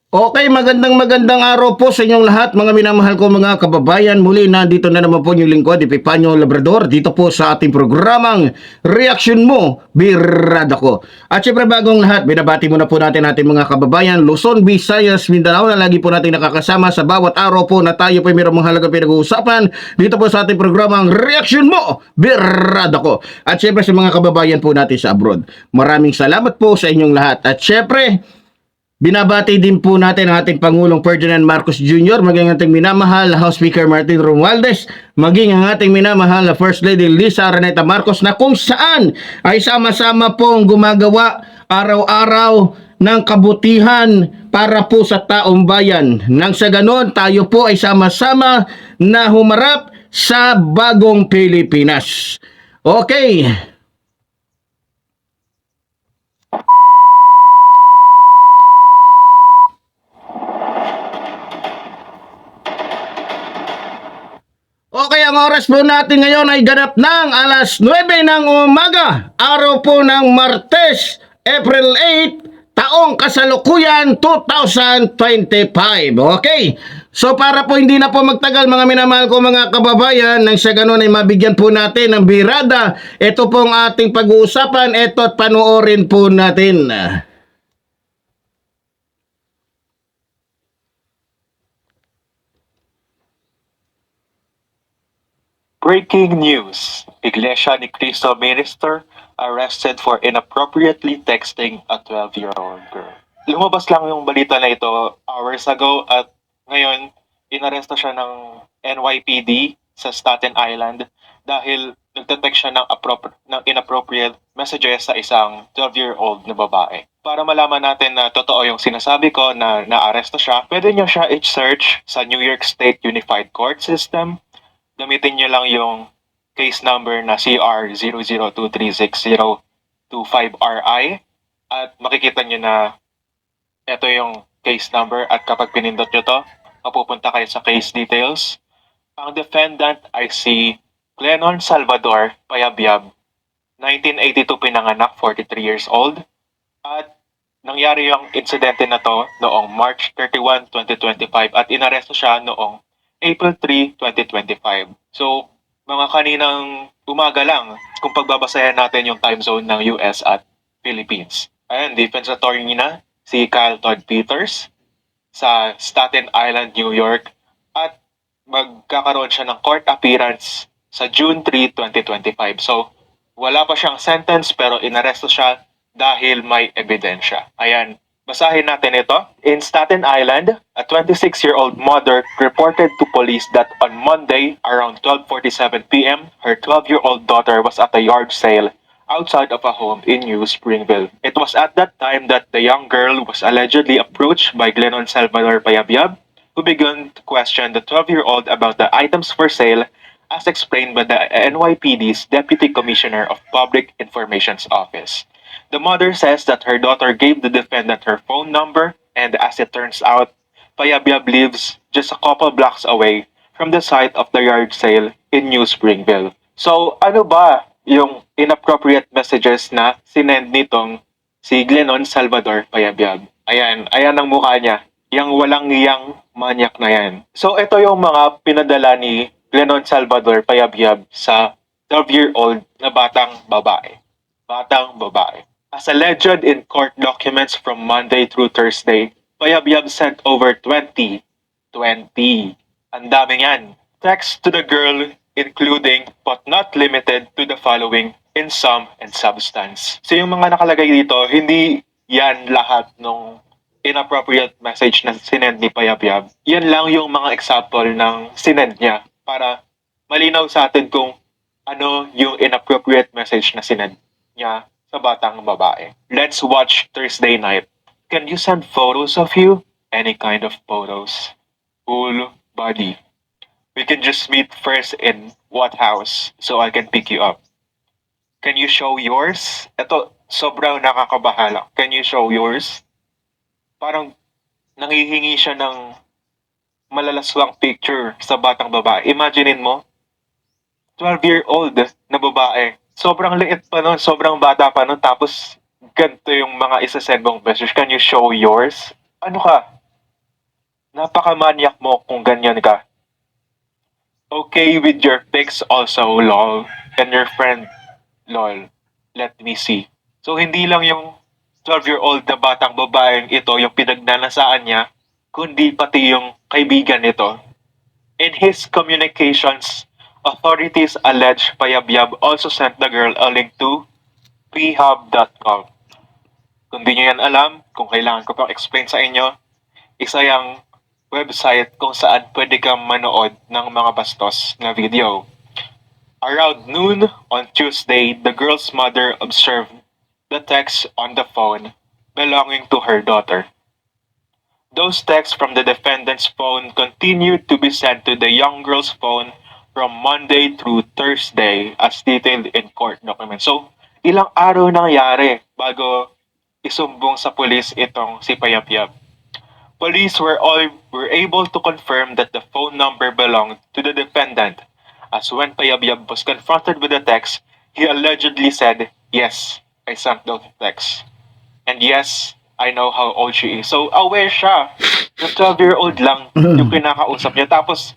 Okay, magandang araw po sa inyong lahat, mga minamahal ko mga kababayan. Muli nandito na naman po yung lingkod, Epifanio Labrador, dito po sa ating programang Reaction Mo, Birada Ko. At syempre bagong lahat, binabati muna po natin ating mga kababayan, Luzon, Visayas, Mindanao na lagi po natin nakakasama sa bawat araw po na tayo po mayroong mahalaga pinag-uusapan dito po sa ating programang Reaction Mo, Birada Ko. At syempre sa mga kababayan po natin sa abroad, maraming salamat po sa inyong lahat. At syempre, binabati din po natin ang ating Pangulong Ferdinand Marcos Jr., maging ating minamahal na House Speaker Martin Romualdez, maging ang ating minamahal na First Lady Liza Araneta Marcos na kung saan ay sama-sama pong gumagawa araw-araw ng kabutihan para po sa taong bayan. Nang sa ganon, tayo po ay sama-sama na humarap sa bagong Pilipinas. Okay. Okay, ang oras po natin ngayon ay ganap ng alas 9 ng umaga. Araw po ng Martes, April 8, taong kasalukuyan 2025. Okay? So para po hindi na po magtagal mga minamahal ko mga kababayan, nang sa ganun ay mabigyan po natin ng birada. Ito pong ating pag-uusapan, ito at panoorin po natin. Breaking news. Iglesia ni Cristo minister arrested for inappropriately texting a 12-year-old girl. Lumabas lang yung balita na ito hours ago at ngayon inaresto siya ng NYPD sa Staten Island dahil nagte-text siya ng inappropriate messages sa isang 12-year-old na babae. Para malaman natin na totoo yung sinasabi ko na naaresto siya, pwede niyo siya i-search sa New York State Unified Court System. Gamitin niyo lang yung case number na CR002360225RI at makikita niyo na ito yung case number at kapag pinindot niyo to, mapupunta kayo sa case details. Ang defendant ay si Glennon Salvador Payabyab, 1982 pinanganak, 43 years old, at nangyari yung insidente na to noong March 31, 2025 at inaresto siya noong April 3, 2025. So, mga kaninang umaga lang kung pagbabasayan natin yung time zone ng US at Philippines. Ayan, defense attorney na si Kyle Todd Peters sa Staten Island, New York at magkakaroon siya ng court appearance sa June 3, 2025. So, wala pa siyang sentence pero inaresto siya dahil may ebidensya. Ayan, basahin natin ito. In Staten Island, a 26-year-old mother reported to police that on Monday around 12:47 p.m., her 12-year-old daughter was at a yard sale outside of a home in New Springville. It was at that time that the young girl was allegedly approached by Glennon Salvador Payabyab, who began to question the 12-year-old about the items for sale as explained by the NYPD's Deputy Commissioner of Public Information's Office. The mother says that her daughter gave the defendant her phone number and as it turns out, Payabyab lives just a couple blocks away from the site of the yard sale in New Springville. So ano ba yung inappropriate messages na sinend nitong si Glennon Salvador Payabyab? Ayan ang mukha niya. Yang walang niyang manyak na yan. So ito yung mga pinadala ni Glennon Salvador Payabyab sa 12-year-old na batang babae. As alleged in court documents from Monday through Thursday, Payabyab sent over 20. Ang dami yan. Text to the girl including but not limited to the following in sum and substance. So yung mga nakalagay dito, hindi yan lahat ng inappropriate message na sinend ni Payabyab. Yan lang yung mga example ng sinend niya para malinaw sa atin kung ano yung inappropriate message na sinend niya sa batang babae. Let's watch Thursday night. Can you send photos of you? Any kind of photos. Full body. We can just meet first in what house so I can pick you up. Can you show yours? Ito, sobrang nakakabahala. Can you show yours? Parang nangihingi siya ng malalaswang picture sa batang babae. Imaginein mo, 12-year-old na babae. Sobrang liit pa nun, sobrang bata pa nun, tapos ganito yung mga isasend mong message. Can you show yours? Ano ka? Napaka-maniac mo kung ganyan ka. Okay with your pics also, lol. And your friend, lol. Let me see. So, hindi lang yung 12-year-old na batang babaeng ito yung pinagnanasaan niya, kundi pati yung kaibigan nito. In his communications, authorities allege Payabyab also sent the girl a link to prehab.com. Kung di nyo yan alam, kung kailangan ko pang explain sa inyo, isa yung website kung saan pwede kang manood ng mga bastos na video. Around noon on Tuesday, the girl's mother observed the text on the phone belonging to her daughter. Those texts from the defendant's phone continued to be sent to the young girl's phone from Monday through Thursday as detailed in court documents. So, ilang araw nangyari bago isumbong sa pulis itong si Payabyab. Police were able to confirm that the phone number belonged to the defendant, as when Payabyab was confronted with the text, he allegedly said, "Yes, I sent those texts. And yes, I know how old she is." So, aware siya na 12-year-old lang yung kinakausap niya. Tapos,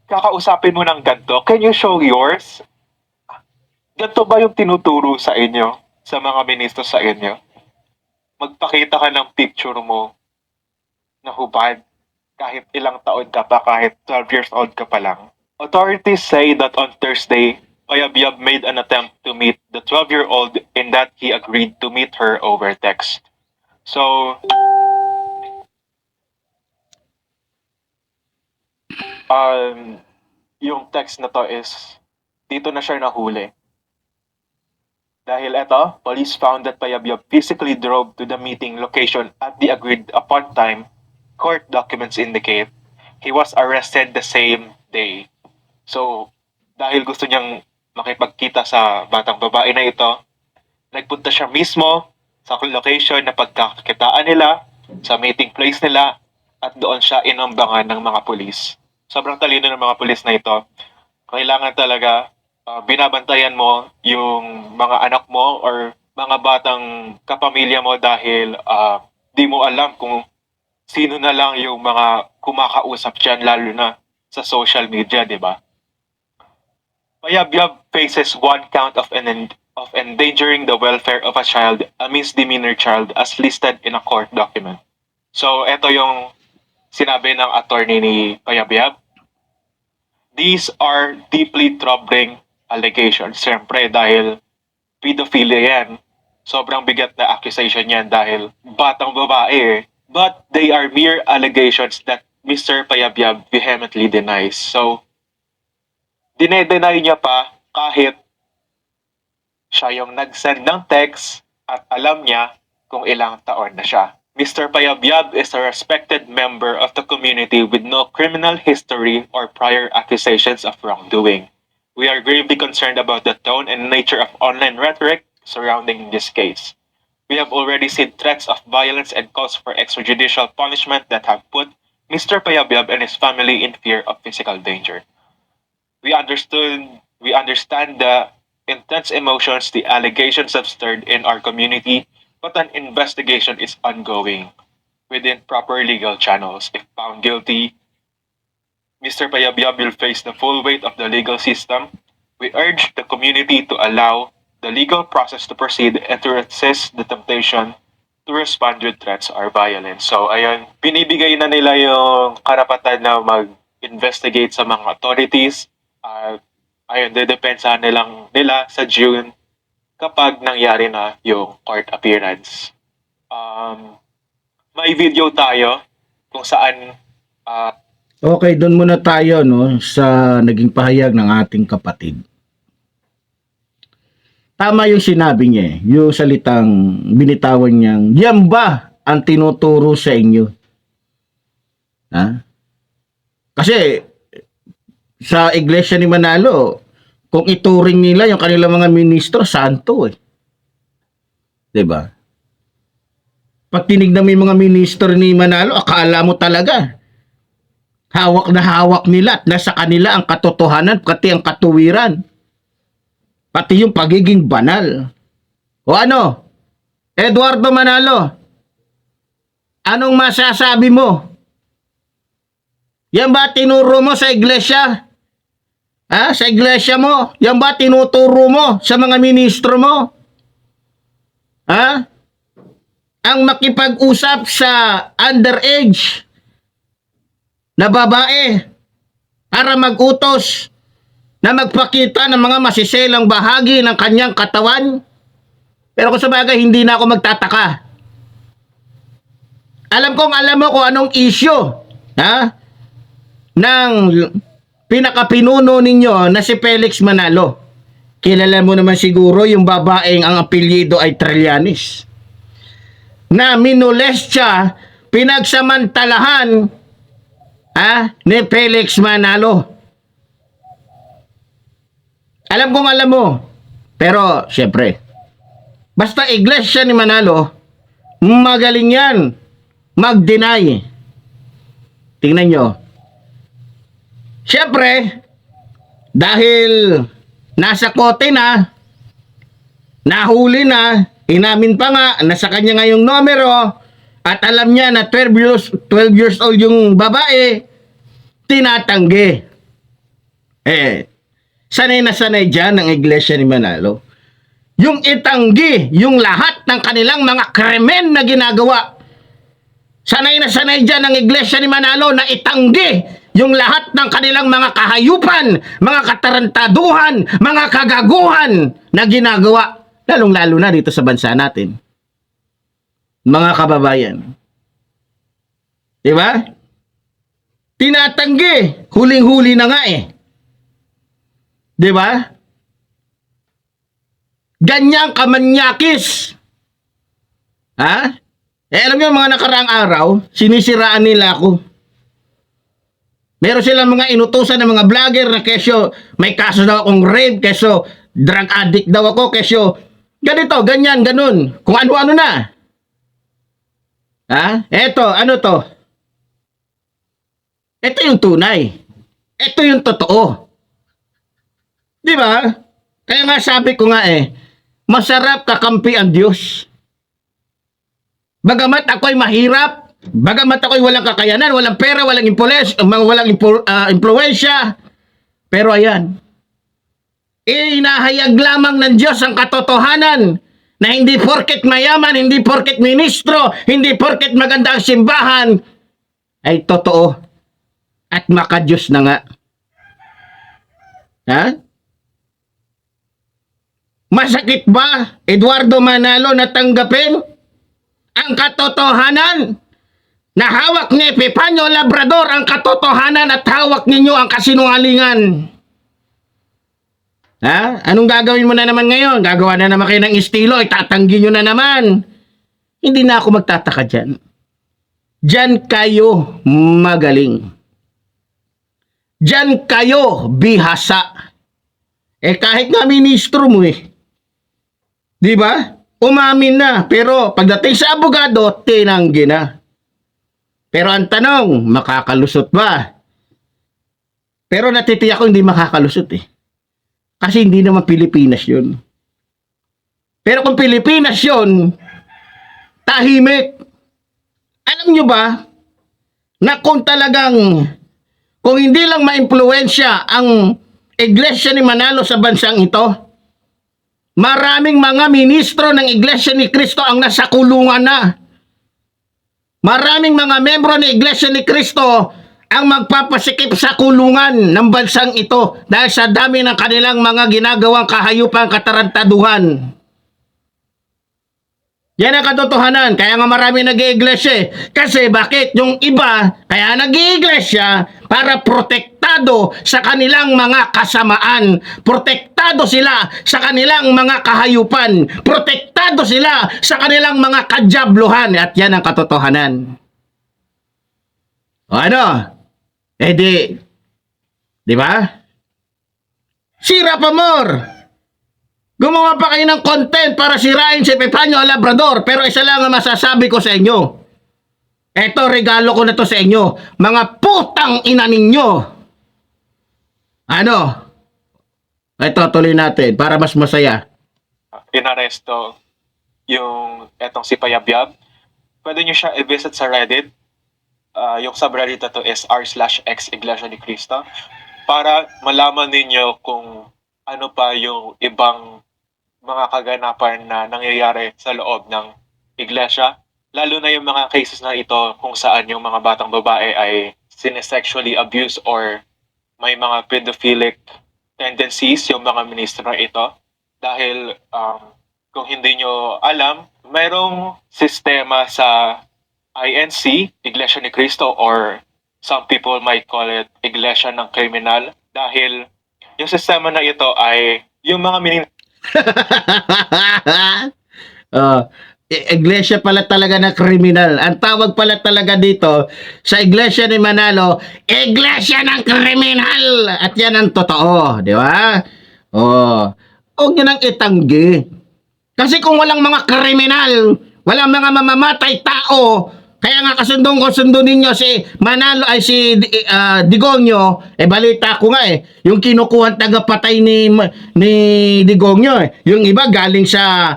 kakausapin mo ng ganito, can you show yours? Ganito ba yung tinuturo sa inyo, sa mga ministro sa inyo? Magpakita ka ng picture mo na hubad kahit ilang taon ka pa, kahit 12 years old ka pa lang. Authorities say that on Thursday, Payabyab made an attempt to meet the 12-year-old in that he agreed to meet her over text. So, yung text na to is, dito na siya nahuli. Dahil eto, police found that Payabyab physically drove to the meeting location at the agreed upon time. Court documents indicate he was arrested the same day. So, dahil gusto niyang makipagkita sa batang babae na ito, nagpunta siya mismo sa location na pagkakitaan nila, sa meeting place nila, at doon siya inumbangan ng mga pulis. Sobrang talino ng mga pulis na ito. Kailangan talaga binabantayan mo yung mga anak mo or mga batang kapamilya mo dahil di mo alam kung sino na lang yung mga kumakausap dyan, lalo na sa social media, di ba? Payabyab faces one count of endangering the welfare of a child, a misdemeanor child, as listed in a court document. So, ito yung sinabi ng attorney ni Payabyab. These are deeply troubling allegations. Siyempre, dahil pedophilia yan, sobrang bigat na accusation yan dahil batang babae. But they are mere allegations that Mr. Payabyab vehemently denies. So, dinedenay niya pa kahit siya yung nag-send ng text at alam niya kung ilang taon na siya. Mr. Payabyab is a respected member of the community with no criminal history or prior accusations of wrongdoing. We are gravely concerned about the tone and nature of online rhetoric surrounding this case. We have already seen threats of violence and calls for extrajudicial punishment that have put Mr. Payabyab and his family in fear of physical danger. We understand the intense emotions the allegations have stirred in our community, but an investigation is ongoing within proper legal channels. If found guilty, Mr. Payabyab will face the full weight of the legal system. We urge the community to allow the legal process to proceed and to resist the temptation to respond with threats or violence. So, ayun, binibigay na nila yung karapatan na mag-investigate sa mga authorities. Ayun, dedepensahan nila sa June kapag nangyari na yung court appearance. May video tayo kung saan Okay, doon muna tayo no sa naging pahayag ng ating kapatid. Tama yung sinabi niya, yung salitang binitawan niyang, yan ba ang tinuturo sa inyo? Ha? Kasi sa iglesia ni Manalo, kung ituring nila yung kanilang mga ministro, santo eh. 'Di ba? Pag tinignan mo yung mga ministro ni Manalo, akala mo talaga Hawak na hawak nila at nasa kanila ang katotohanan, pati ang katuwiran. Pati yung pagiging banal. O ano? Eduardo Manalo, anong masasabi mo? Yan ba tinuro mo sa iglesia? Ha? Sa iglesia mo? Yan ba tinuturo mo sa mga ministro mo? Ha? Ang makipag-usap sa underage na babae para mag-utos na magpakita ng mga masiselang bahagi ng kanyang katawan. Pero kung sa bagay, hindi na ako magtataka. Alam mo kung anong issue, ha? Ng pinakapinuno ninyo na si Felix Manalo. Kilala mo naman siguro yung babaeng ang apelyido ay Trillanes. Na minolest siya, pinagsamantalahan ni Felix Manalo. Alam mo. Pero, syempre, basta iglesia ni Manalo, magaling yan mag-deny. Tingnan nyo. Syempre, dahil nasa kote na, nahuli na, inamin pa nga, nasa kanya nga yung numero, at alam niya na 12 years old yung babae, tinatanggi. Sanay na sanay dyan ang iglesia ni Manalo. Yung itanggi, yung lahat ng kanilang mga krimen na ginagawa. Sanay na sanay dyan ang iglesia ni Manalo na itanggi yung lahat ng kanilang mga kahayupan, mga katarantaduhan, mga kagaguhan na ginagawa. Lalong-lalo na dito sa bansa natin. Mga kababayan. Diba? Tinatanggi. Huling-huli na nga eh. Diba? Ganyang kamanyakis. Ha? Alam niyo, mga nakaraang araw, sinisiraan nila ako. Meron silang mga inutusan ng mga vlogger na kesyo may kaso daw akong rape, kesyo drug addict daw ako, kesyo ganito, ganyan, ganun. Kung ano-ano na. Ha? Eto, ano to? Ito yung tunay. Ito yung totoo. Di ba? Kaya nga sabi ko nga masarap kakampi ang Diyos. Bagamat ako'y mahirap, bagamat ako'y walang kakayanan, walang pera, walang impluwensya, pero ayan, inahayag lamang ng Diyos ang katotohanan na hindi porket mayaman, hindi porket ministro, hindi porket maganda ang simbahan, ay totoo at makadiyos na nga. Ha? Masakit ba, Eduardo Manalo, na tanggapin ang katotohanan na hawak ni Epifanio Labrador ang katotohanan at hawak ninyo ang kasinungalingan? Ha? Anong gagawin mo na naman ngayon? Gagawa na naman kayo ng estilo, itatanggi nyo na naman. Hindi na ako magtataka dyan. Dyan kayo magaling. Dyan kayo bihasa. Kahit nga ministro mo di ba? Umamin na. Pero pagdating sa abogado, tinanggi na. Pero ang tanong, makakalusot ba? Pero natitiyak ko hindi makakalusot Kasi hindi naman Pilipinas yun. Pero kung Pilipinas yun, tahimik. Alam nyo ba, na kung hindi lang maimpluwensya ang iglesia ni Manalo sa bansang ito, maraming mga ministro ng iglesia ni Cristo ang nasa kulungan na. Maraming mga membro ng iglesia ni Cristo ang magpapasikip sa kulungan ng bansang ito dahil sa dami ng kanilang mga ginagawang kahayupang katarantaduhan. Yan ang katotohanan. Kaya nga marami nag-iiglesia Kasi bakit? Yung iba, kaya nag-iiglesia para protektado sa kanilang mga kasamaan. Protektado sila sa kanilang mga kahayupan. Protektado sila sa kanilang mga kajabluhan. At yan ang katotohanan. O ano? Di ba? Sira pa more. Gumawa pa kayo ng content para sirain si Epifanio Labrador. Pero isa lang ang masasabi ko sa inyo. Eto, regalo ko na to sa inyo. Mga putang ina ninyo. Ano? Eto, tuloy natin para mas masaya. Inaresto yung etong si Payabyab. Pwede nyo siya i-visit sa Reddit. Yung subreddit na to is r/x Iglesia ni Cristo para malaman ninyo kung ano pa yung ibang mga kaganapan na nangyayari sa loob ng iglesia. Lalo na yung mga cases na ito kung saan yung mga batang babae ay sinesexually abused or may mga pedophilic tendencies yung mga ministro na ito. Dahil kung hindi nyo alam, mayroong sistema sa INC, Iglesia ni Cristo, or some people might call it Iglesia ng Kriminal. Dahil yung sistema na ito ay yung mga Iglesia pala talaga na kriminal. Ang tawag pala talaga dito sa Iglesia ni Manalo, Iglesia ng kriminal. At yan ang totoo, di ba? Huwag nyo nang itanggi. Kasi kung walang mga kriminal, walang mga mamamatay tao, kaya nga kasundo ninyo si Manalo ay si Digongyo, balita ko nga yung kinukuhan tagapatay ni Digongyo yung iba galing sa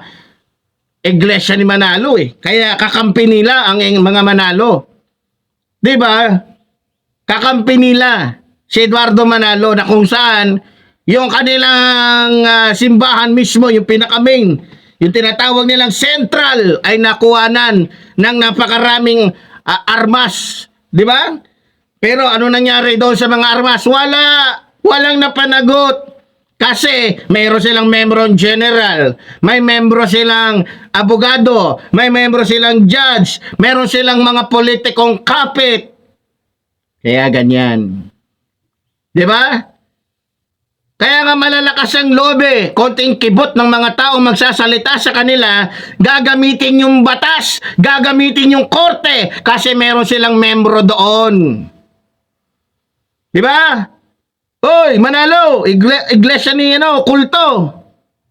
Iglesia ni Manalo kaya kakampi nila ang mga Manalo. 'Di ba? Kakampi nila si Eduardo Manalo na kung saan yung kanilang simbahan mismo, yung pinaka-main, yung tinatawag nilang central ay nakuhanan ng napakaraming armas, 'di ba? Pero ano nangyari doon sa mga armas? Walang napanagot. Kasi mayroon silang membro general, may membro silang abogado, may membro silang judge, meron silang mga politikong kapit. Kaya ganyan. 'Di ba? Kaya nga malalakas ang loob konting kibot ng mga tao magsasalita sa kanila, gagamitin yung batas, gagamitin yung korte kasi meron silang membro doon. Di ba? Hoy, Manalo, iglesia ni kulto.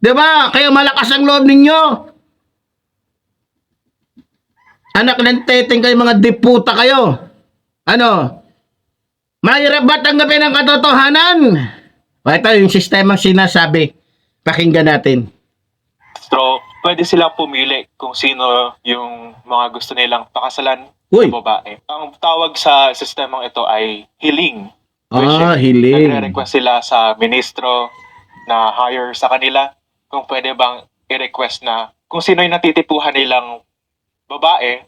Di ba? Kaya malakas ang loob ninyo. Anak ng teteng kayo, mga diputa kayo. Ano? Mahirap ba tanggapin ang katotohanan? Ito yung sistemang sinasabi. Pakinggan natin. So, pwede silang pumili kung sino yung mga gusto nilang pakasalan Uy. ng babae. Ang tawag sa sistemang ito ay hiling. Hiling. Nagre-request sila sa ministro na hire sa kanila kung pwede bang i-request na kung sino yung natitipuhan nilang babae,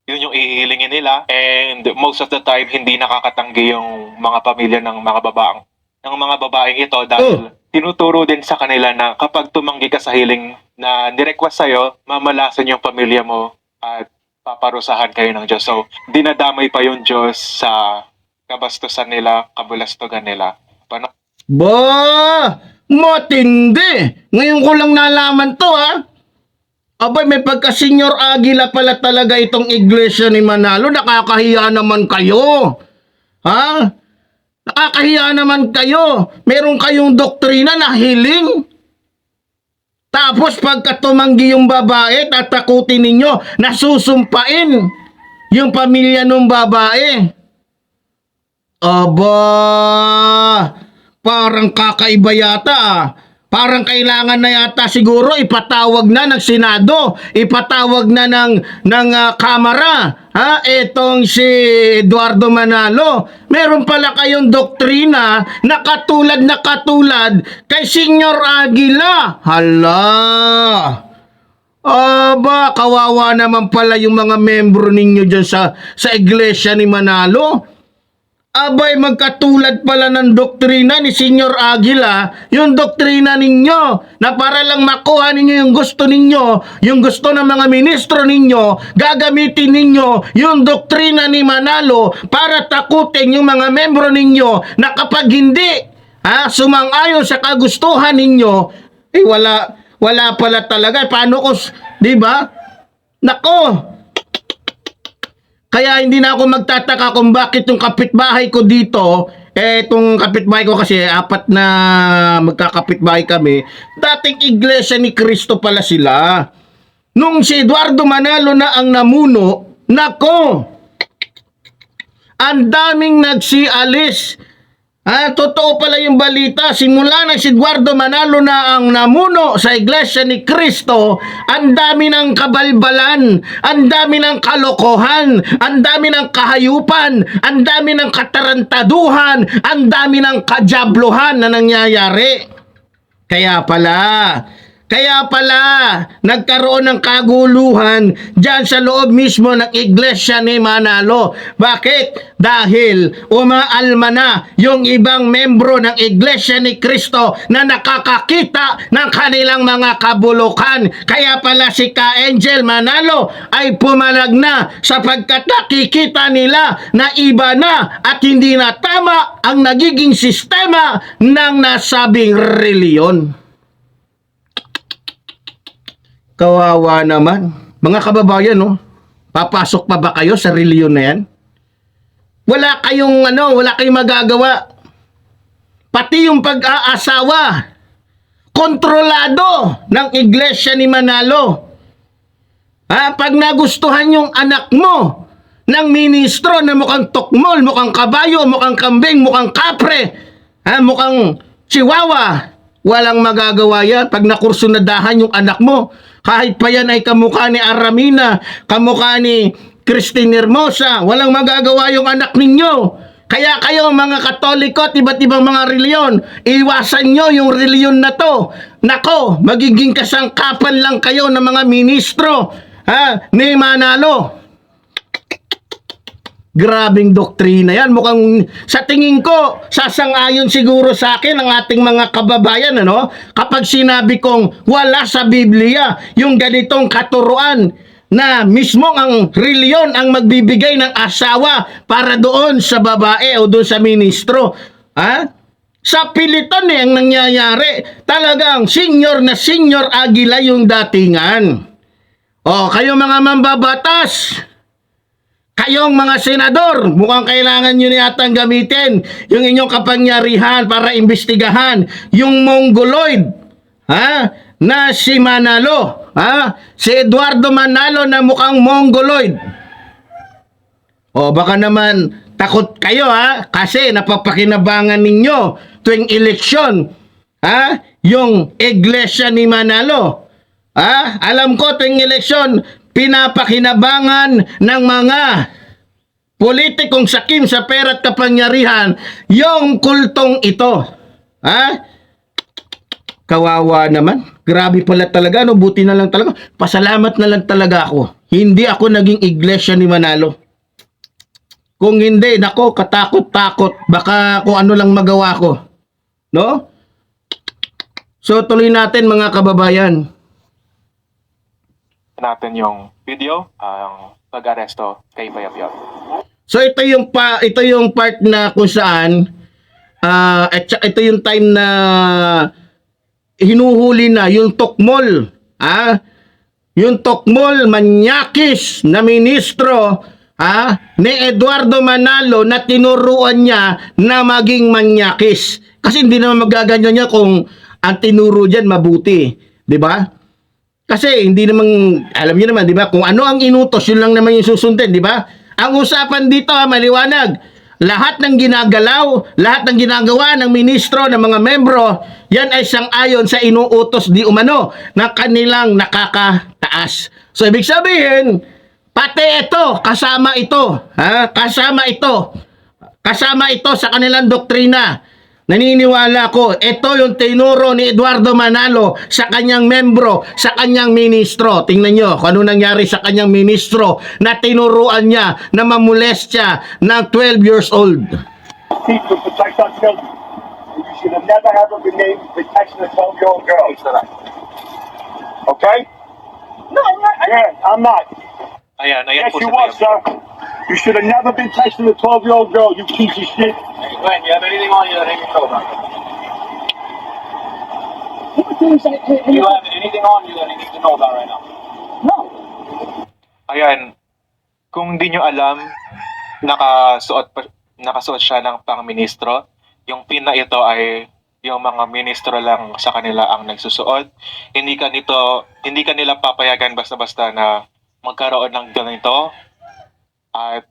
yun yung ihihilingin nila. And most of the time, hindi nakakatanggi yung mga pamilya ng mga babaeng ito dahil tinuturo din sa kanila na kapag tumanggi ka sa hiling na nirequest sa'yo, mamalasan yung pamilya mo at paparusahan kayo ng Diyos. So, dinadamay pa yung Diyos sa kabastusan nila, kabulastugan nila. Matindi! Ngayon ko lang nalaman to Abay, may pagka-Senior Aguila pala talaga itong iglesia ni Manalo. Nakakahiya naman kayo. Nakakahiya naman kayo. Meron kayong doktrina na hiling. Tapos pagka tumanggi yung babae, tatakutin ninyo, nasusumpain yung pamilya ng babae. Aba, parang kakaiba yata Parang kailangan na yata siguro ipatawag na ng Senado, ipatawag na ng Kamara, etong si Eduardo Manalo. Meron pala kayong doktrina na katulad kay Senior Aguila. Hala! Aba, kawawa naman pala yung mga membro ninyo dyan sa iglesia ni Manalo. Abay, magkatulad pala ng doktrina ni Senior Aguila, yung doktrina ninyo, na para lang makuha ninyo yung gusto ninyo, yung gusto ng mga ministro ninyo, gagamitin ninyo yung doktrina ni Manalo para takutin yung mga membro ninyo na kapag hindi sumang-ayon sa kagustuhan ninyo, wala pala talaga. Paano kung, di ba? Nako! Kaya hindi na ako magtataka kung bakit yung kapitbahay ko dito, itong kapitbahay ko kasi apat na magkakapitbahay kami, dating iglesia ni Cristo pala sila. Nung si Eduardo Manalo na ang namuno, nako, ang daming nagsialis. Totoo pala yung balita, simula na si Eduardo Manalo na ang namuno sa Iglesia ni Cristo, ang dami ng kabalbalan, ang dami ng kalokohan, ang dami ng kahayupan, ang dami ng katarantaduhan, ang dami ng kajabluhan na nangyayari. Kaya pala, nagkaroon ng kaguluhan dyan sa loob mismo ng Iglesia ni Manalo. Bakit? Dahil umaalma na yung ibang membro ng Iglesia ni Cristo na nakakakita ng kanilang mga kabulukan. Kaya pala si Ka Angel Manalo ay pumalag na sapagkat nakikita nila na iba na at hindi na tama ang nagiging sistema ng nasabing reliyon. Kawawa naman. Mga kababayan, no? Papasok pa ba kayo sa reliyon na yan? Wala kayong magagawa. Pati yung pag-aasawa, kontrolado ng Iglesia ni Manalo. Pag nagustuhan yung anak mo ng ministro na mukhang tukmol, mukhang kabayo, mukhang kambing, mukhang kapre, mukhang chihuahua, walang magagawa yan. Pag nakursunadahan yung anak mo, kahit pa yan ay kamukha ni Aramina, kamukha ni Christine Hermosa, walang magagawa yung anak ninyo. Kaya kayo mga Katoliko at iba't ibang mga reliyon, iwasan nyo yung reliyon na to. Nako, magiging kasangkapan lang kayo ng mga ministro ni Manalo. Grabing doktrina yan. Mukhang sa tingin ko, sasang-ayon siguro sa akin ang ating mga kababayan, kapag sinabi kong wala sa Biblia yung ganitong katuruan na mismo ang reliyon ang magbibigay ng asawa para doon sa babae o doon sa ministro. Sa pilitan ang nangyayari. Talagang senior na senior agila yung datingan. Kayo mga mambabatas, kayong mga senador, mukhang kailangan nyo yatang gamitin yung inyong kapangyarihan para imbestigahan yung Mongoloid na si Manalo, si Eduardo Manalo na mukhang Mongoloid. Baka naman takot kayo kasi napapakinabangan ninyo tuwing eleksyon yung Iglesia ni Manalo. Alam ko tuwing eleksyon pinapakinabangan ng mga politikong sakim sa pera at kapangyarihan yung kultong ito. Kawawa naman. Grabe pala talaga, buti na lang talaga. Pasalamat na lang talaga ako. Hindi ako naging Iglesia ni Manalo. Kung hindi, nako, katakot-takot. Baka kung ano lang magawa ko. No? So, tuloy natin mga kababayan. Natin yung video, ang pag-aresto kay Payapyap. So ito yung part na kung saan ito yung time na hinuhuli na yung tukmol, yung tukmol manyakis na ministro ni Eduardo Manalo na tinuruan niya na maging manyakis. Kasi hindi naman magaganyan niya kung ang tinuro diyan mabuti, 'di ba? Kasi hindi naman, alam niyo naman, di ba? Kung ano ang inutos, yun lang naman yung susundin, di ba? Ang usapan dito, maliwanag. Lahat ng ginagalaw, lahat ng ginagawa ng ministro, ng mga membro, yan ay sang-ayon sa inuutos di umano na kanilang nakakataas. So, ibig sabihin, pati ito, kasama ito. Kasama ito sa kanilang doktrina. Naniniwala ko, ito yung tinuro ni Eduardo Manalo sa kanyang membro, sa kanyang ministro. Tingnan nyo kung ano nangyari sa kanyang ministro na tinuruan niya na mamolestya ng 12 years old. To protect our children. You should have never ever been named protection of 12-year-old girls. Okay? No, I'm not. I'm not. Ayan Yes, po you si was, sir. Payapyap. You should have never been texting a 12-year-old girl, you piece of shit. Glenn, you have anything on you that I need to know about? Do you have anything on you that I need to know about right now? No. Ayan, kung di nyo alam, nakasuot siya ng pang-ministro. Yung pin na ito ay yung mga ministro lang sa kanila ang nagsusuot. Hindi kanila papayagan basta-basta na magkaroon ng ganito. At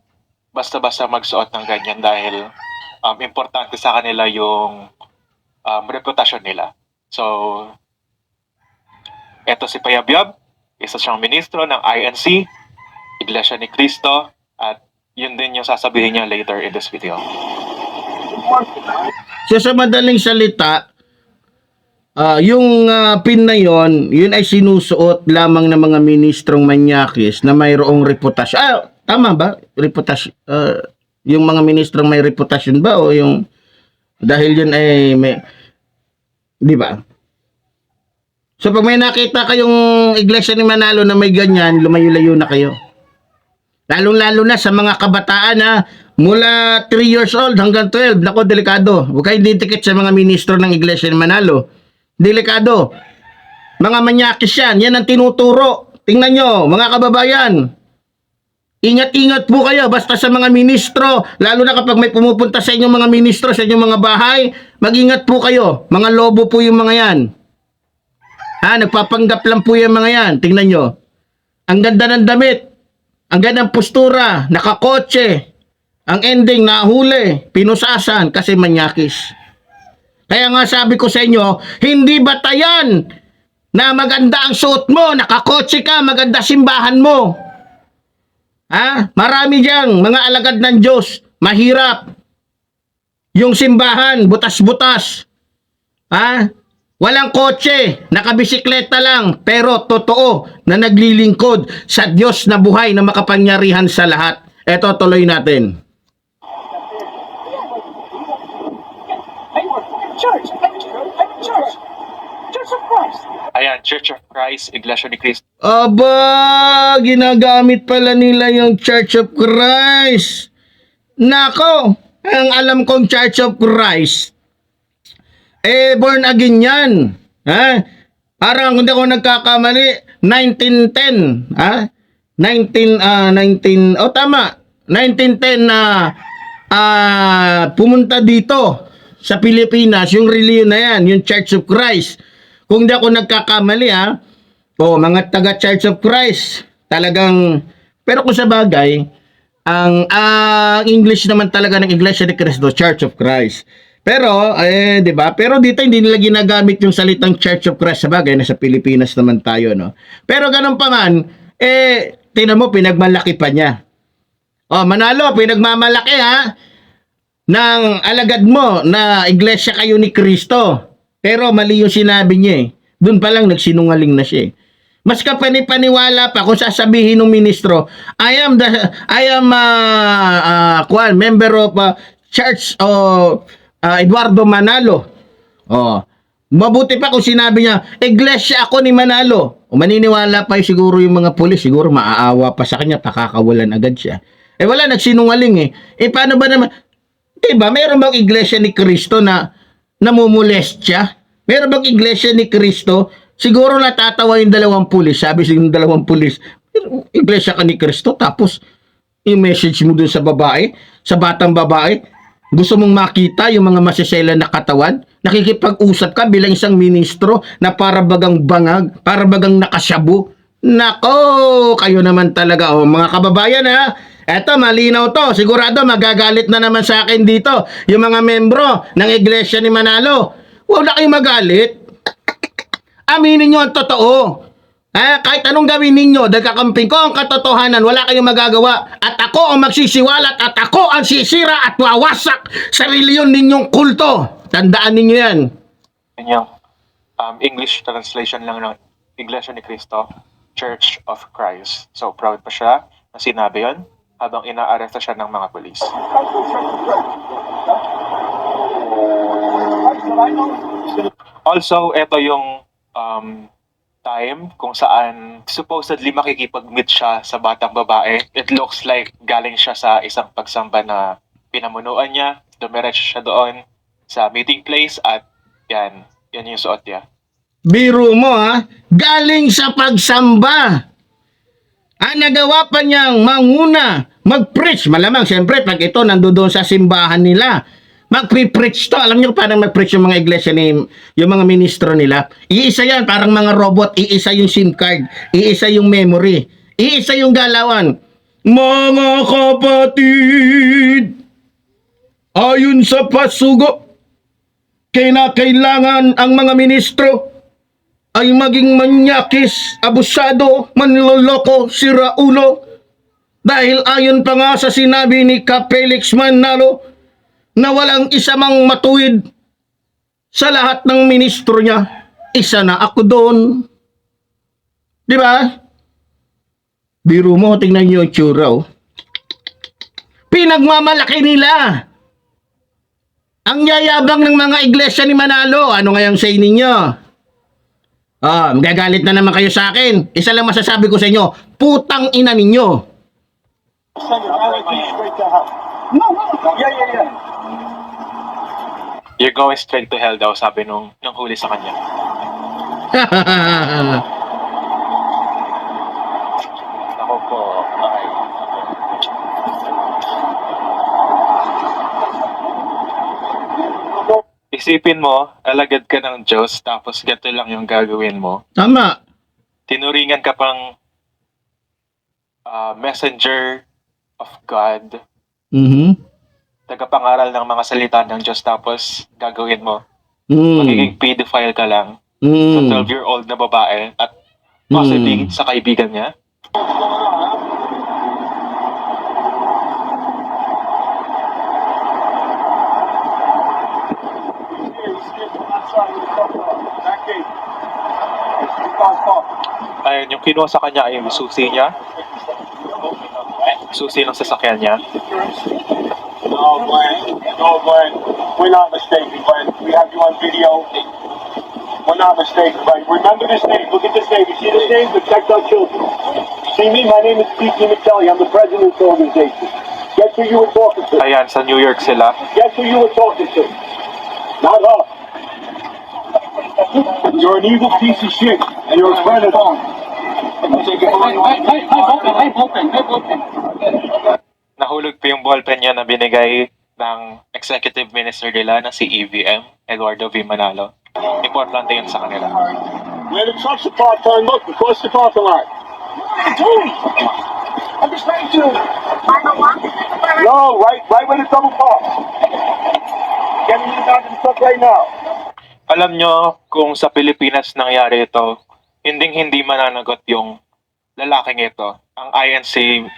basta-basta magsuot ng ganyan dahil importante sa kanila yung reputasyon nila. So, eto si Payabyab, isa siyang ministro ng INC, Iglesia ni Cristo, at yun din yung sasabihin niya later in this video. So sa madaling salita, yung pin na yun ay sinusuot lamang ng mga ministrong manyakis na mayroong reputasyon. Tama ba? Reputasyon. Yung mga ministrong may reputasyon ba o yung dahil yun ay may, di ba? So pag may nakita kayong iglesia ni Manalo na may ganyan, lumayo-layo na kayo. Lalong-lalo na sa mga kabataan na mula 3 years old hanggang 12. Nako, delikado. Huwag kayo didikit sa mga ministro ng iglesia ni Manalo. Delikado. Mga manyakis yan. Yan ang tinuturo. Tingnan nyo, mga kababayan. Ingat-ingat po kayo basta sa mga ministro. Lalo na kapag may pumupunta sa inyong mga ministro, sa inyong mga bahay, mag-ingat po kayo. Mga lobo po yung mga yan. Nagpapanggap lang po yung mga yan. Tingnan nyo. Ang ganda ng damit. Ang ganda ng postura. Nakakotse. Ang ending, nahuli. Pinusasan kasi manyakis. Kaya nga sabi ko sa inyo, hindi batayan na maganda ang suot mo, nakakotse ka, maganda simbahan mo. Marami diyang mga alagad ng Diyos, mahirap. Yung simbahan, butas-butas. Walang kotse, nakabisikleta lang, pero totoo na naglilingkod sa Diyos na buhay na makapangyarihan sa lahat. Eto, tuloy natin. Ayan, Church of Christ, Iglesia ni Cristo. Aba, ginagamit pala nila yung Church of Christ. Nako, ang alam kong Church of Christ, born again yan. Parang hindi ako nagkakamali, 1910. 1910 na pumunta dito sa Pilipinas, yung reliyon na yan, yung Church of Christ. Kung di ako nagkakamali, mga taga Church of Christ, talagang, pero kung sa bagay, ang English naman talaga ng Iglesia ni Cristo, Church of Christ. Pero, di ba? Pero dito hindi nila ginagamit yung salitang Church of Christ, sa bagay, nasa Pilipinas naman tayo, no? Pero ganun pa man, tingnan mo, pinagmalaki pa niya. Manalo, pinagmamalaki, ng alagad mo na iglesia kayo ni Cristo. Pero mali yung sinabi niya. Doon pa lang nagsinungaling na siya. Mas kapani-paniwala pa kung sasabihin ng ministro, I am member of Church Eduardo Manalo. Mabuti pa kung sinabi niya, iglesia ako ni Manalo. Maniniwala pa siguro yung mga pulis, siguro maaawa pa sa kanya, pakakawalan agad siya. Wala, nagsinungaling paano ba naman? Diba, meron bang iglesia ni Cristo na namumulest siya? Meron bang iglesia ni Cristo? Siguro natatawa yung 2 pulis. Sabi sa yung 2 pulis, iglesia ka ni Cristo, tapos i-message mo dun sa babae, sa batang babae, gusto mong makita yung mga masisela na katawan? Nakikipag-usap ka bilang isang ministro na para bagang bangag, para bagang nakasabu. Nako, kayo naman talaga. Mga kababayan, eto, malinaw to. Sigurado magagalit na naman sa akin dito yung mga membro ng Iglesia ni Manalo. Huwag na kayong magalit. Aminin nyo ang totoo. Kahit anong gawin ninyo, dahil kakamping ko ang katotohanan, wala kayong magagawa. At ako ang magsisiwalat at ako ang sisira at wawasak sa reliyon ninyong kulto. Tandaan ninyo yan. Yan yung English translation lang ng Iglesia ni Cristo, Church of Christ. So, proud pa siya na sinabi yun habang inaaresto siya ng mga polis. Also, ito yung time kung saan supposedly makikipag-meet siya sa batang babae. It looks like galing siya sa isang pagsamba na pinamunuan niya. Dumiretso siya doon sa meeting place at yan yung suot niya. Biro mo galing sa pagsamba. Nagawa pa niyang manguna, mag-preach. Malamang, siyempre, pag ito nandoon sa simbahan nila, mag-preach to. Alam niyo parang mag-preach yung mga iglesia yung mga ministro nila. Iisa yan, parang mga robot. Iisa yung SIM card. Iisa yung memory. Iisa yung galawan. Mga kapatid, ayon sa pasugo, kinakailangan ang mga ministro ay maging manyakis, abusado, manloloko, siraulo. Dahil ayon pa nga sa sinabi ni Felix Manalo na walang isa mang matuwid sa lahat ng ministro niya. Isa na ako doon. Di ba? Biro mo, tingnan niyo yung tsura, oh. Pinagmamalaki nila ang yayabang ng mga iglesia ni Manalo. Ano ngayong say ninyo? Magagalit na naman kayo sa akin. Isa lang masasabi ko sa inyo, putang ina ninyo. Send it straight to hell. No. Yeah. You're going straight to hell daw, sabi nung huli sa kanya. Ako po, ay... Isipin mo, alagad ka ng Diyos, tapos gato lang yung gagawin mo. Tama. Tinuringan ka pang messenger of God, tagapangaral ng mga salita ng Diyos, tapos gagawin mo. Magiging pedophile ka lang sa 12-year-old na babae at possibly sa kaibigan niya. Ayun, yung kinuha sa kanya ay yung susi niya. Susi ng sasakyan niya. No, Glenn. We're not mistaken, Glenn. We have you on video. We're not mistaken, Glenn. Remember this name. Look at this name. You see this name? Protect our children. See me? My name is P.T. McKelly. I'm the president of the organization. Guess who you were talking to? Ayan, sa New York sila. Guess who you were talking to? Not her. You're an evil piece of shit, and you're a friend of ours. Nahulog pa yung ballpen niya na binigay ng executive minister nila na si EVM, Eduardo V. Manalo. Importante yun sa kanila. Where the trucks are parked on, look, across the parking lot. I'm just trying to. No, right where the double park. Get in the back of the truck right now. Alam nyo, kung sa Pilipinas nangyari ito, hindi mananagot yung lalaking ito. Ang INC,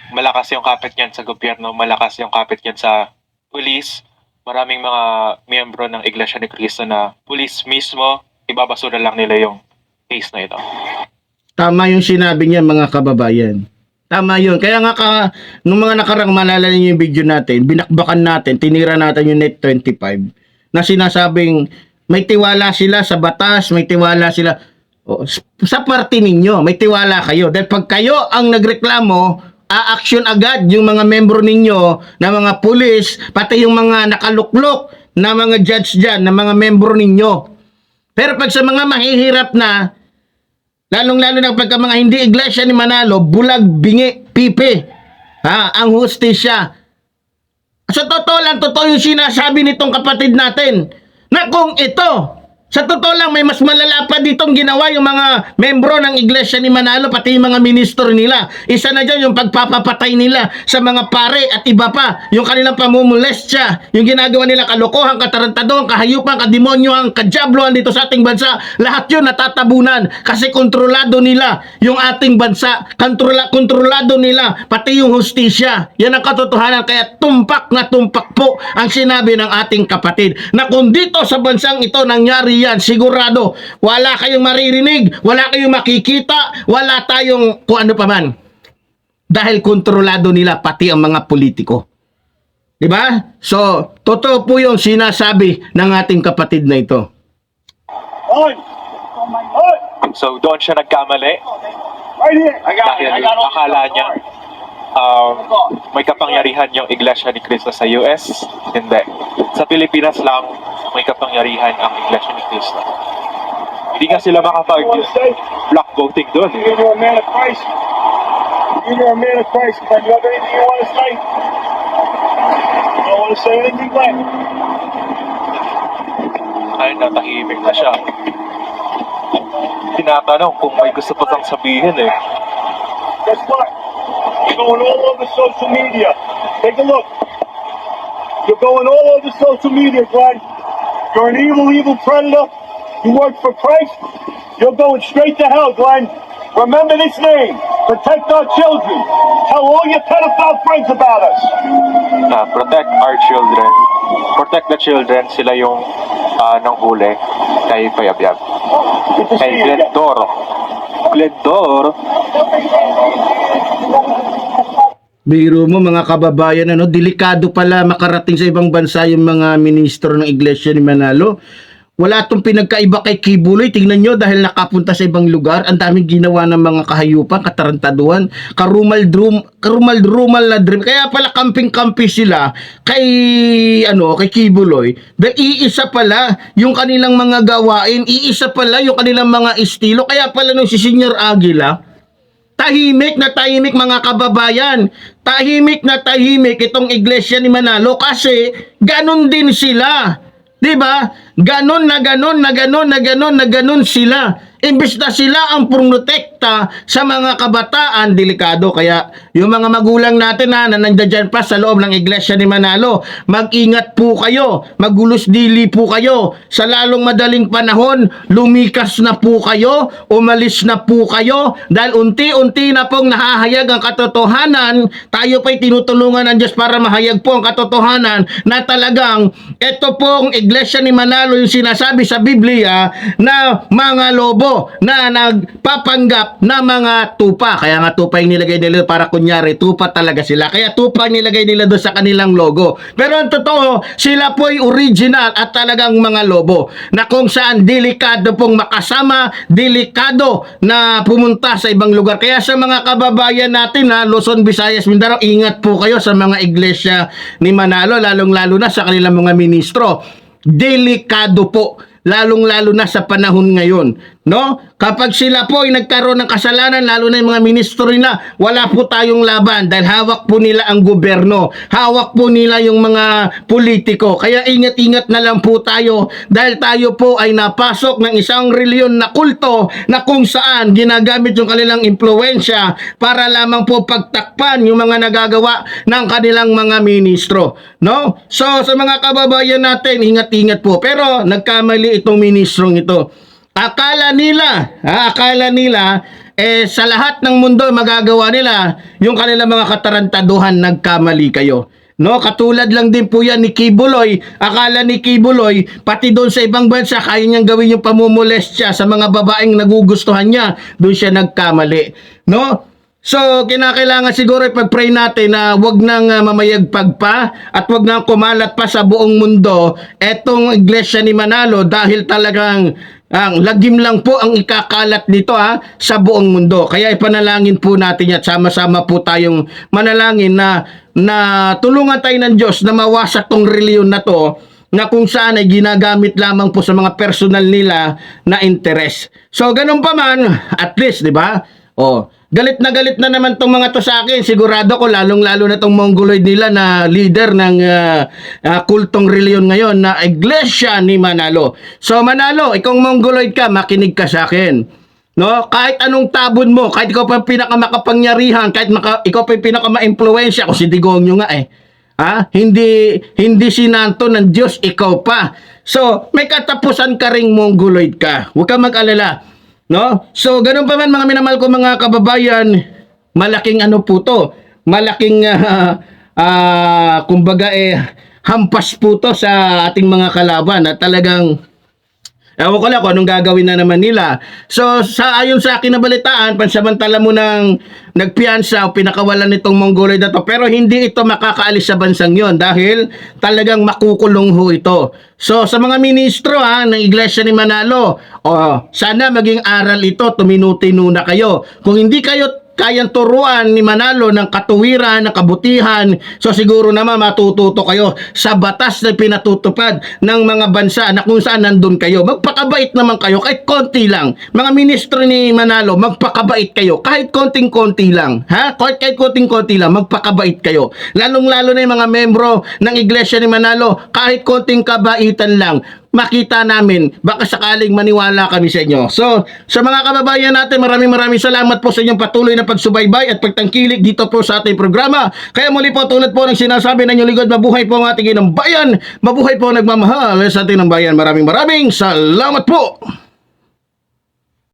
malakas yung kapit niyan sa gobyerno, malakas yung kapit niyan sa police. Maraming mga miyembro ng Iglesia ni Cristo na police mismo, ibabasura lang nila yung case na ito. Tama yung sinabi niya, mga kababayan. Tama yun. Kaya nga nung mga nakarang malala niyo yung video natin, binakbakan natin, tinira natin yung Net 25 na sinasabing may tiwala sila sa batas, may tiwala sila sa party ninyo, may tiwala kayo. Dahil pag kayo ang nagreklamo, a-action agad yung mga membro ninyo na mga pulis, pati yung mga nakaluklok na mga judge dyan, na mga membro ninyo. Pero pag sa mga mahihirap na, lalong-lalo na pagka mga hindi iglesia ni Manalo, bulag, bingi, pipi, ang hustisya. Sa totoo lang, totoo yung sinasabi nitong kapatid natin, na kung ito, sa totoo lang, may mas malala pa ditong ginawa yung mga membro ng Iglesia ni Manalo, pati yung mga ministro nila. Isa na dyan yung pagpapapatay nila sa mga pare at iba pa. Yung kanilang pamumulestya, yung ginagawa nila kalokohan, katarantadohan, kahayupan, kademonyohan, kadyablohan dito sa ating bansa. Lahat yun natatabunan kasi kontrolado nila yung ating bansa. Kontrolado nila pati yung hustisya. Yan ang katotohanan. Kaya tumpak na tumpak po ang sinabi ng ating kapatid na kung dito sa bansang ito nangyari yan, sigurado, wala kayong maririnig, wala kayong makikita, wala tayong kung ano pa man. Dahil kontrolado nila pati ang mga politiko. Diba? So, totoo po yung sinasabi ng ating kapatid na ito. On! So, doon siya nagkamali Right here! dahil akala niya may kapangyarihan yung Iglesia ni Cristo sa US. Hindi. Sa Pilipinas lang may kapangyarihan ang Iglesia ni Cristo. Hindi nga sila makapag-block voting doon. You're a man of Christ. You're a man of Christ. If you have anything you want to say, I don't want to say anything left. Ay, natahimik na siya. Tinatanong kung may gusto pa siyang sabihin eh. Guess what? You're going all over social media. Take a look. You're going all over social media, Glenn. You're an evil, evil predator. You work for Christ. You're going straight to hell, Glenn. Remember this name. Protect our children. Tell all your pedophile friends about us. Protect our children. Protect the children. Sila yung nanghuli kay Payabyab. Good to Kay see you again. Glendor. Glendor. Biro mo mga kababayan, ano, delikado pala makarating sa ibang bansa yung mga ministro ng Iglesia ni Manalo. Wala tong pinagkaiba kay Kibuloy. Tingnan nyo, dahil nakapunta sa ibang lugar, ang daming ginawa ng mga kahayupan, katarantaduhan, karumal-rumal na dream. Kaya pala kamping-kampi sila kay Kibuloy. Dahil iisa pala yung kanilang mga gawain, iisa pala yung kanilang mga estilo. Kaya pala nung si Senior Aguila, tahimik na tahimik mga kababayan. Tahimik na tahimik itong Iglesia ni Manalo kasi ganon din sila. 'Di ba? Ganon sila. Imbes na sila ang protekta sa mga kabataan, delikado. Kaya yung mga magulang natin na nandiyan pa sa loob ng Iglesia ni Manalo, mag-ingat po kayo, magulos dili po kayo. Sa lalong madaling panahon, lumikas na po kayo, umalis na po kayo, dahil unti-unti na pong nahahayag ang katotohanan. Tayo pa'y tinutulungan ng Diyos para mahayag po ang katotohanan na talagang ito pong Iglesia ni Manalo yung sinasabi sa Biblia na mga lobo na nagpapanggap na mga tupa. Kaya nga tupa yung nilagay nila para kunyari tupa talaga sila. Kaya tupa yung nilagay nila doon sa kanilang logo. Pero ang totoo, sila po ay original at talagang mga lobo na kung saan delikado pong makasama, delikado na pumunta sa ibang lugar. Kaya sa mga kababayan natin na Luzon, Visayas, Mindanao, ingat po kayo sa mga iglesia ni Manalo, lalong-lalo na sa kanilang mga ministro. Delikado po, lalong-lalo na sa panahon ngayon, no? Kapag sila po ay nagkaroon ng kasalanan, lalo na yung mga ministro nila, wala po tayong laban dahil hawak po nila ang gobyerno, hawak po nila yung mga politiko. Kaya ingat-ingat na lang po tayo dahil tayo po ay napasok ng isang reliyon na kulto na kung saan ginagamit yung kanilang impluwensya para lamang po pagtakpan yung mga nagagawa ng kanilang mga ministro, no? So sa mga kababayan natin, ingat-ingat po. Pero nagkamali itong ministrong ito. Akala nila sa lahat ng mundo magagawa nila yung kanilang mga katarantaduhan. Nagkamali kayo, no? Katulad lang din po yan ni Kibuloy. Akala ni Kibuloy pati doon sa ibang bansa kaya niyang gawin yung pamumolestya sa mga babaeng nagugustuhan niya. Doon siya nagkamali, no? So, kinakailangan siguro ipag-pray natin na wag nang mamayagpag pa at wag nang kumalat pa sa buong mundo etong Iglesia ni Manalo dahil talagang ang lagim lang po ang ikakalat nito sa buong mundo. Kaya ipanalangin po natin at sama-sama po tayong manalangin na tulungan tayo ng Diyos na mawasak tong reliyon na to na kung saan ay ginagamit lamang po sa mga personal nila na interes. So, ganun pa man, at least, di ba? Galit na naman tong mga to sa akin. Sigurado ko lalong-lalo na tong Mongoloid nila na leader ng kultong reliyon ngayon na Iglesia ni Manalo. So Manalo, ikaw Mongoloid ka, makinig ka sa akin. No, kahit anong tabon mo, kahit ikaw pa pinakamakapangyarihan, kahit ikaw pa pinakama-impluwensya, kung si Digongyo nga hindi sinanto ng Diyos, ikaw pa. So, may katapusan ka ring Mongoloid ka. Huwag kang mag-alala. No? So, ganun pa man mga minamahal ko mga kababayan, malaking po to. Malaking, kumbaga hampas po to sa ating mga kalaban at talagang ewan ko lang kung anong gagawin na naman nila. So, ayon sa akin na balitaan, pansamantala mo nang nagpiansa o pinakawalan nitong Mongoloid na to. Pero hindi ito makakaalis sa bansang yon dahil talagang makukulong ho ito. So, sa mga ministro ng Iglesia ni Manalo, sana maging aral ito, tuminutino na kayo. Kung hindi kayo kayang turuan ni Manalo ng katuwiran, ng kabutihan, so siguro naman matututo kayo sa batas na pinatutupad ng mga bansa na kung saan nandun kayo. Magpakabait naman kayo kahit konti lang. Mga ministro ni Manalo, magpakabait kayo kahit konting-konti lang. Kahit konting-konti lang, magpakabait kayo. Lalong-lalo na yung mga membro ng Iglesia ni Manalo, kahit konting kabaitan lang. makita namin. Baka sakaling maniwala kami sa inyo. So, sa mga kababayan natin, maraming salamat po sa inyong patuloy na pagsubaybay at pagtangkilik dito po sa ating programa. Kaya muli po, tulad po ng sinasabi ng inyong lingkod, mabuhay po ang ating inang bayan, mabuhay po ang nagmamahal sa ating ng bayan. Maraming salamat po.